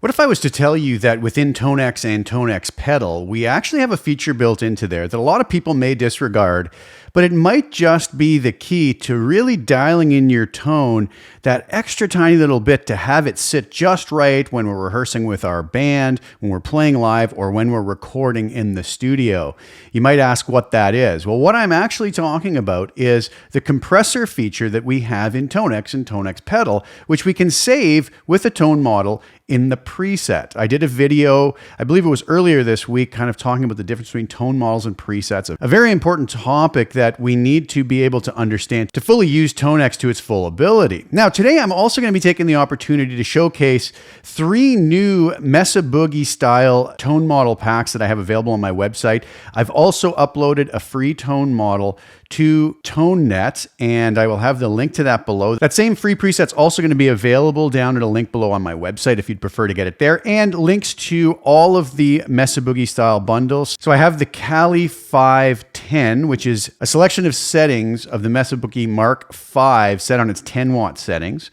What if I was to tell you that within Tonex and Tonex Pedal, we actually have a feature built into there that a lot of people may disregard, but it might just be the key to really dialing in your tone that extra tiny little bit to have it sit just right when we're rehearsing with our band, when we're playing live, or when we're recording in the studio. You might ask what that is. Well, what I'm actually talking about is the compressor feature that we have in Tonex and Tonex Pedal, which we can save with a tone model in the preset. I did a video, I believe it was earlier this week, kind of talking about the difference between tone models and presets, a very important topic that we need to be able to understand to fully use Tonex to its full ability. Now, today I'm also going to be taking the opportunity to showcase 3 new Mesa Boogie style tone model packs that I have available on my website. I've also uploaded a free tone model to ToneNet, and I will have the link to that below. That same free preset's also going to be available down at a link below on my website if you'd prefer to get it there, and links to all of the Mesa Boogie style bundles. So I have the Cali 510, which is a selection of settings of the Mesa Boogie Mark V set on its 10 watt settings.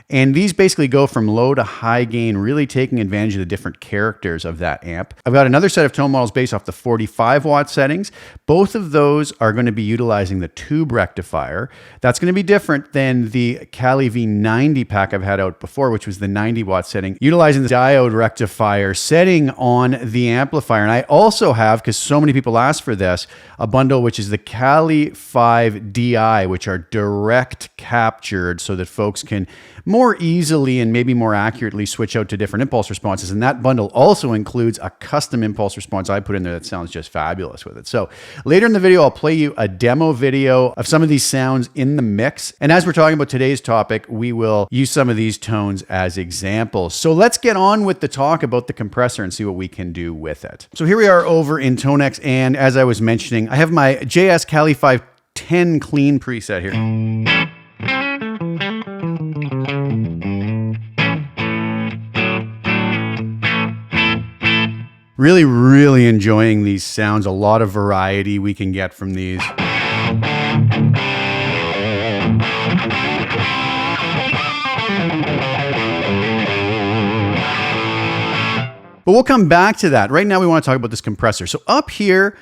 And these basically go from low to high gain, really taking advantage of the different characters of that amp. I've got another set of tone models based off the 45 watt settings. Both of those are going to be utilizing the tube rectifier. That's going to be different than the Cali V90 pack I've had out before, which was the 90 watt setting, utilizing the diode rectifier setting on the amplifier. And I also have, because so many people ask for this, a bundle which is the Cali 5 DI, which are direct captured so that folks can more easily and maybe more accurately switch out to different impulse responses. And that bundle also includes a custom impulse response I put in there that sounds just fabulous with it. So later in the video, I'll play you a demo video of some of these sounds in the mix. And as we're talking about today's topic, we will use some of these tones as examples. So let's get on with the talk about the compressor and see what we can do with it. So here we are over in Tonex. And as I was mentioning, I have my JS Cali 510 clean preset here. Really enjoying these sounds. A lot of variety we can get from these. But we'll come back to that. Right now we want to talk about this compressor. So up here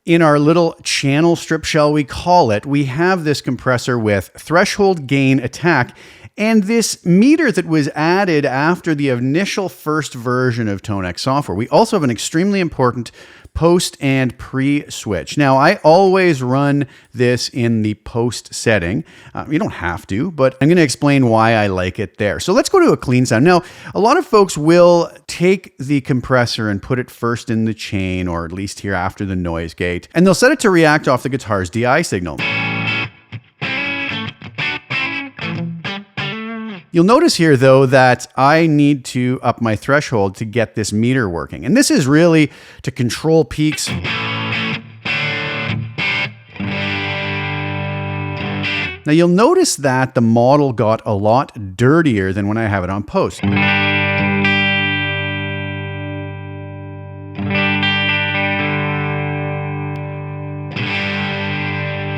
in our little channel strip, shall we call it, we have this compressor with threshold, gain, attack, and this meter that was added after the initial first version of Tonex software. We also have an extremely important post and pre-switch. Now, I always run this in the post setting. You don't have to, but I'm going to explain why I like it there. So let's go to a clean sound. Now, a lot of folks will take the compressor and put it first in the chain, or at least here after the noise gate, and they'll set it to react off the guitar's DI signal. You'll notice here, though, that I need to up my threshold to get this meter working. And this is really to control peaks. Now, you'll notice that the model got a lot dirtier than when I have it on post.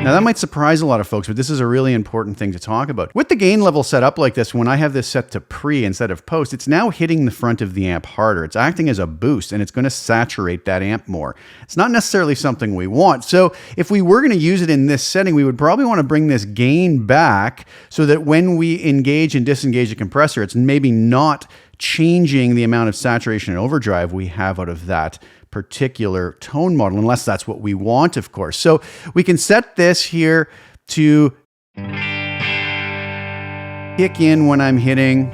Now that might surprise a lot of folks, but this is a really important thing to talk about. With the gain level set up like this, when I have this set to pre instead of post, it's now hitting the front of the amp harder. It's acting as a boost, and it's going to saturate that amp more. It's not necessarily something we want. So if we were going to use it in this setting, we would probably want to bring this gain back so that when we engage and disengage the compressor, it's maybe not changing the amount of saturation and overdrive we have out of that particular tone model, unless that's what we want, of course. So we can set this here to kick in when I'm hitting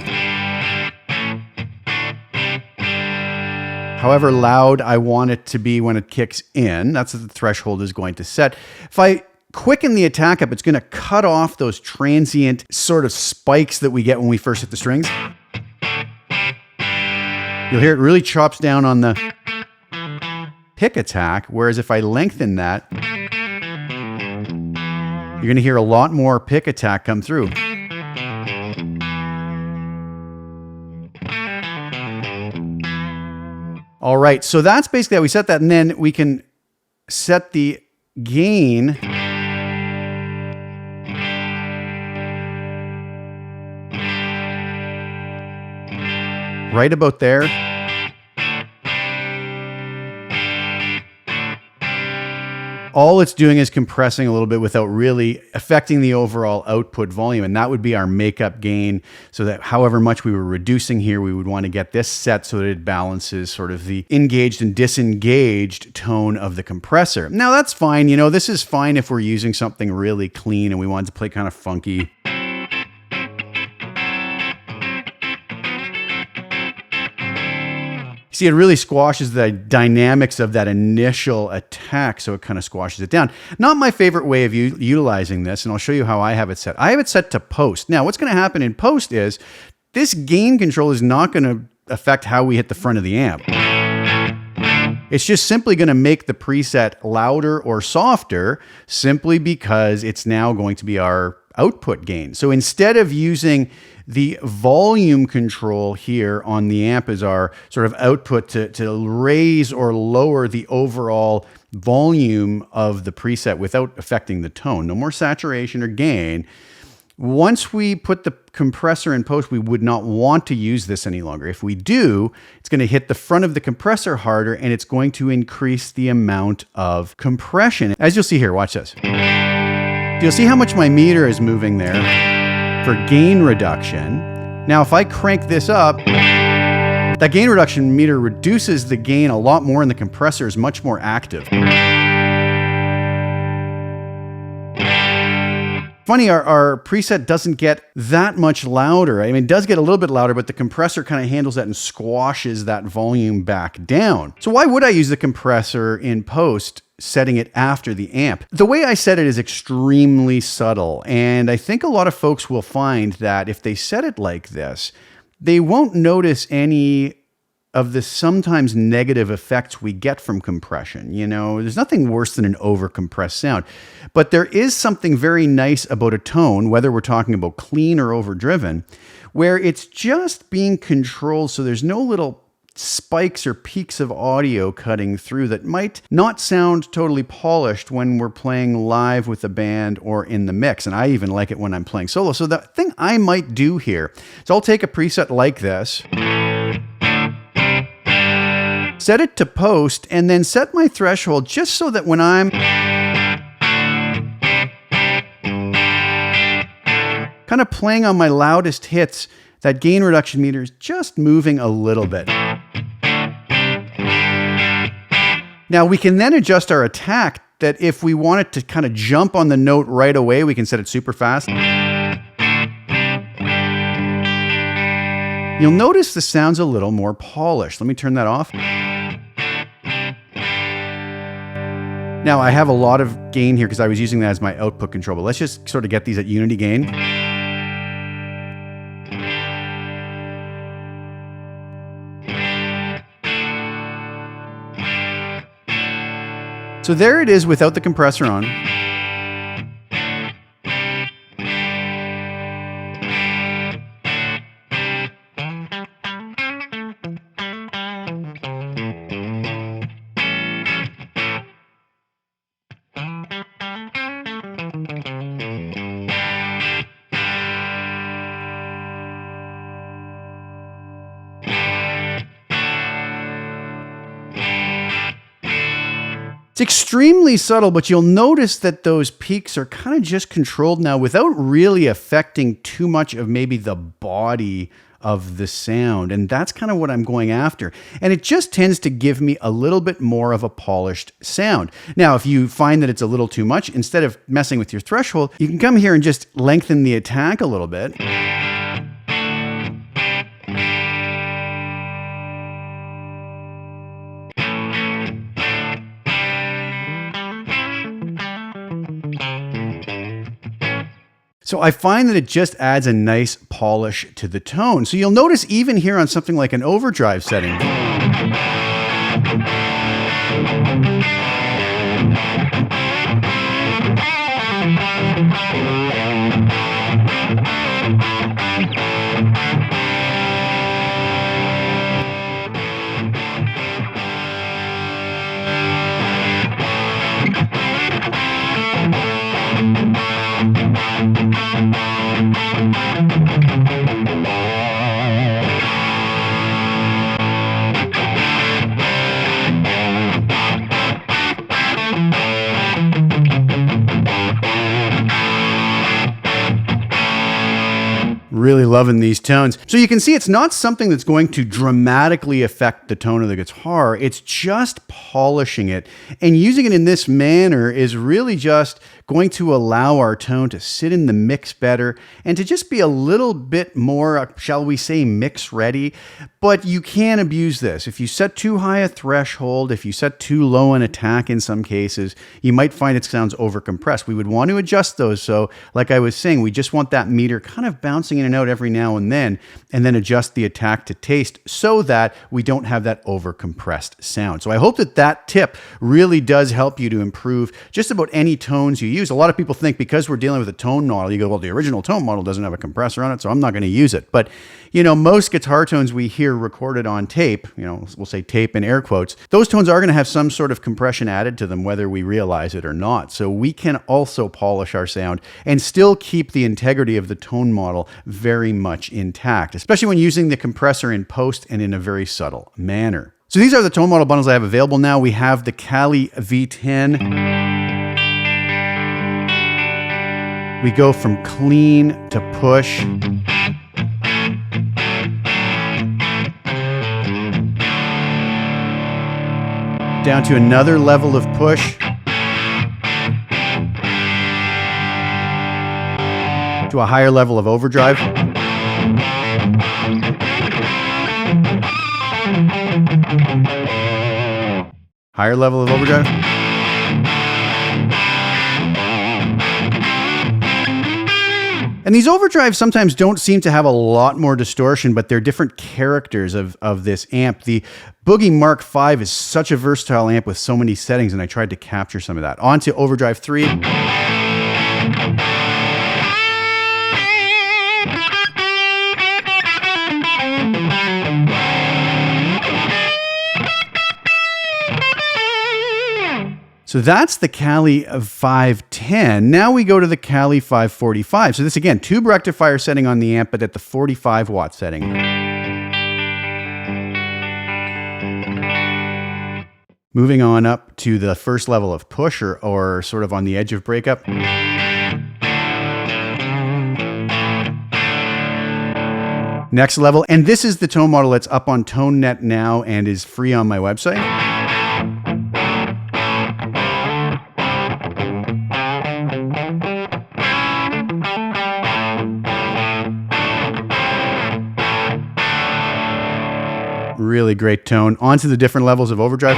however loud I want it to be when it kicks in. That's what the threshold is going to set. If I quicken the attack up, it's going to cut off those transient sort of spikes that we get when we first hit the strings. You'll hear it really chops down on the pick attack, whereas if I lengthen that, you're going to hear a lot more pick attack come through. All right, so that's basically how we set that, and then we can set the gain right about there. All it's doing is compressing a little bit without really affecting the overall output volume. And that would be our makeup gain, so that however much we were reducing here, we would want to get this set so that it balances sort of the engaged and disengaged tone of the compressor. Now that's fine. You know, this is fine if we're using something really clean and we want to play kind of funky. See, it really squashes the dynamics of that initial attack, so it kind of squashes it down. Not my favorite way of utilizing this, and I'll show you how I have it set. I have it set to post. Now, what's going to happen in post is this gain control is not going to affect how we hit the front of the amp. It's just simply going to make the preset louder or softer simply because it's now going to be our output gain. So instead of using the volume control here on the amp as our sort of output to raise or lower the overall volume of the preset without affecting the tone, no more saturation or gain. Once we put the compressor in post, we would not want to use this any longer. If we do, it's going to hit the front of the compressor harder and it's going to increase the amount of compression. As you'll see here, watch this. You'll see how much my meter is moving there for gain reduction. Now, if I crank this up, that gain reduction meter reduces the gain a lot more and the compressor is much more active. Funny, our preset doesn't get that much louder. I mean, it does get a little bit louder, but the compressor kind of handles that and squashes that volume back down. So why would I use the compressor in post, setting it after the amp? The way I set it is extremely subtle, and I think a lot of folks will find that if they set it like this, they won't notice any of the sometimes negative effects we get from compression. You know, there's nothing worse than an over-compressed sound. But there is something very nice about a tone, whether we're talking about clean or overdriven, where it's just being controlled so there's no little spikes or peaks of audio cutting through that might not sound totally polished when we're playing live with a band or in the mix. And I even like it when I'm playing solo. So the thing I might do here is I'll take a preset like this, set it to post, and then set my threshold just so that when I'm kind of playing on my loudest hits, that gain reduction meter is just moving a little bit. Now we can then adjust our attack, that if we want it to kind of jump on the note right away, we can set it super fast. You'll notice the sound's a little more polished. Let me turn that off. Now I have a lot of gain here because I was using that as my output control, but let's just sort of get these at unity gain. So there it is without the compressor on. It's extremely subtle, but you'll notice that those peaks are kind of just controlled now without really affecting too much of maybe the body of the sound. And that's kind of what I'm going after. And it just tends to give me a little bit more of a polished sound. Now, if you find that it's a little too much, instead of messing with your threshold, you can come here and just lengthen the attack a little bit. So I find that it just adds a nice polish to the tone. So you'll notice even here on something like an overdrive setting, Really loving these tones. So you can see it's not something that's going to dramatically affect the tone of the guitar. It's just polishing it. And using it in this manner is really just going to allow our tone to sit in the mix better and to just be a little bit more, shall we say, mix ready. But you can abuse this. If you set too high a threshold, if you set too low an attack in some cases, you might find it sounds overcompressed. We would want to adjust those. So like I was saying, we just want that meter kind of bouncing in and out every now and then adjust the attack to taste so that we don't have that overcompressed sound. So I hope that that tip really does help you to improve just about any tones you use. A lot of people think because we're dealing with a tone model, you go, well, the original tone model doesn't have a compressor on it, so I'm not going to use it. But you know, most guitar tones we hear recorded on tape, you know, we'll say tape in air quotes, those tones are going to have some sort of compression added to them, whether we realize it or not. So we can also polish our sound and still keep the integrity of the tone model very much intact, especially when using the compressor in post and in a very subtle manner. So these are the tone model bundles I have available now. We have the Cali V10. We go from clean to push. Down to another level of push. To a higher level of overdrive. Higher level of overdrive. And these overdrives sometimes don't seem to have a lot more distortion, but they're different characters of this amp. The Boogie Mark V is such a versatile amp with so many settings, and I tried to capture some of that. On to overdrive 3. So that's the Cali 510. Now we go to the Cali 545. So this again, tube rectifier setting on the amp, but at the 45 watt setting. Moving on up to the first level of push or sort of on the edge of breakup. Next level, and this is the tone model that's up on ToneNet now and is free on my website. Really great tone. On to the different levels of overdrive.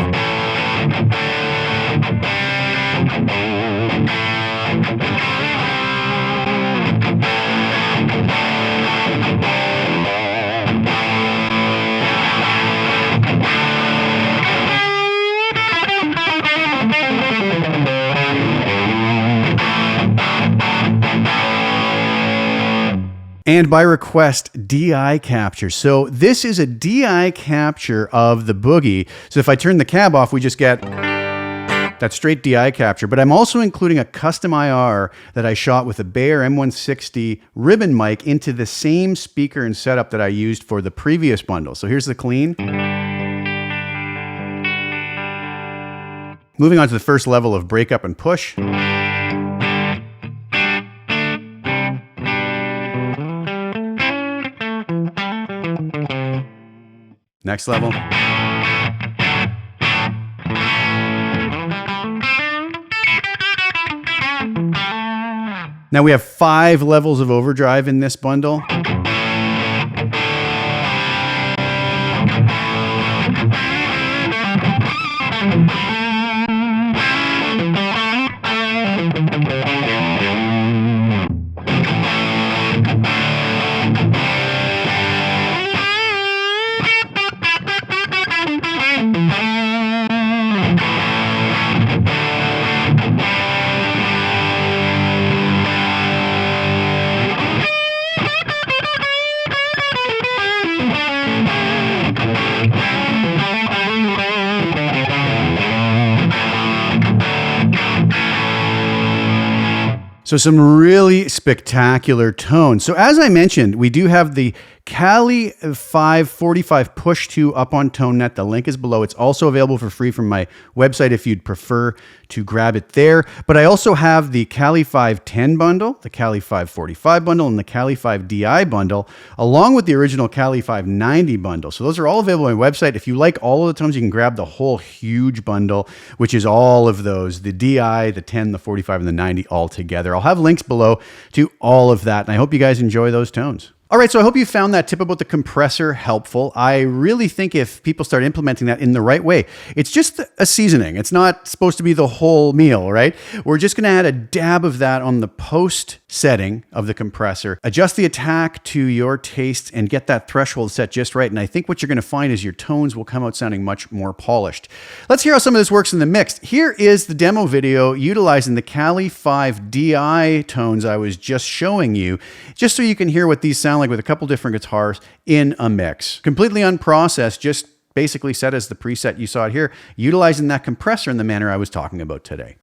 And by request, DI capture. So this is a DI capture of the Boogie. So if I turn the cab off, we just get that straight DI capture. But I'm also including a custom IR that I shot with a Bayer M160 ribbon mic into the same speaker and setup that I used for the previous bundle. So here's the clean. Moving on to the first level of breakup and push. Next level. Now we have 5 levels of overdrive in this bundle. So some really spectacular tones. So as I mentioned, we do have the Kali 545 Push 2 up on ToneNet. The link is below. It's also available for free from my website if you'd prefer to grab it there. But I also have the Kali 510 bundle, the Kali 545 bundle, and the Kali 5 DI bundle, along with the original Kali 590 bundle. So those are all available on my website. If you like all of the tones, you can grab the whole huge bundle, which is all of those, the DI, the 10, the 45, and the 90 all together. I'll have links below to all of that, and I hope you guys enjoy those tones. All right, so I hope you found that tip about the compressor helpful. I really think if people start implementing that in the right way, it's just a seasoning. It's not supposed to be the whole meal, right? We're just gonna add a dab of that on the post setting of the compressor, adjust the attack to your taste, and get that threshold set just right. And I think what you're gonna find is your tones will come out sounding much more polished. Let's hear how some of this works in the mix. Here is the demo video utilizing the Kali 5 DI tones I was just showing you, just so you can hear what these sound like with a couple different guitars in a mix. Completely unprocessed, just basically set as the preset you saw it here, utilizing that compressor in the manner I was talking about today.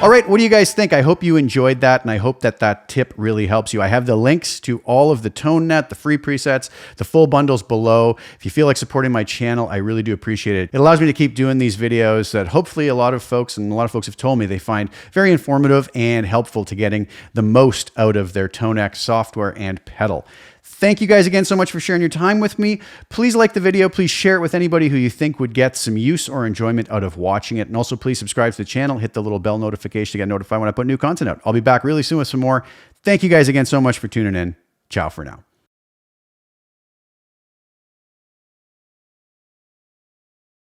All right, what do you guys think? I hope you enjoyed that, and I hope that that tip really helps you. I have the links to all of the ToneNet, the free presets, the full bundles below. If you feel like supporting my channel, I really do appreciate it. It allows me to keep doing these videos that hopefully a lot of folks have told me they find very informative and helpful to getting the most out of their Tonex software and pedal. Thank you guys again so much for sharing your time with me. Please like the video. Please share it with anybody who you think would get some use or enjoyment out of watching it. And also please subscribe to the channel. Hit the little bell notification to get notified when I put new content out. I'll be back really soon with some more. Thank you guys again so much for tuning in. Ciao for now.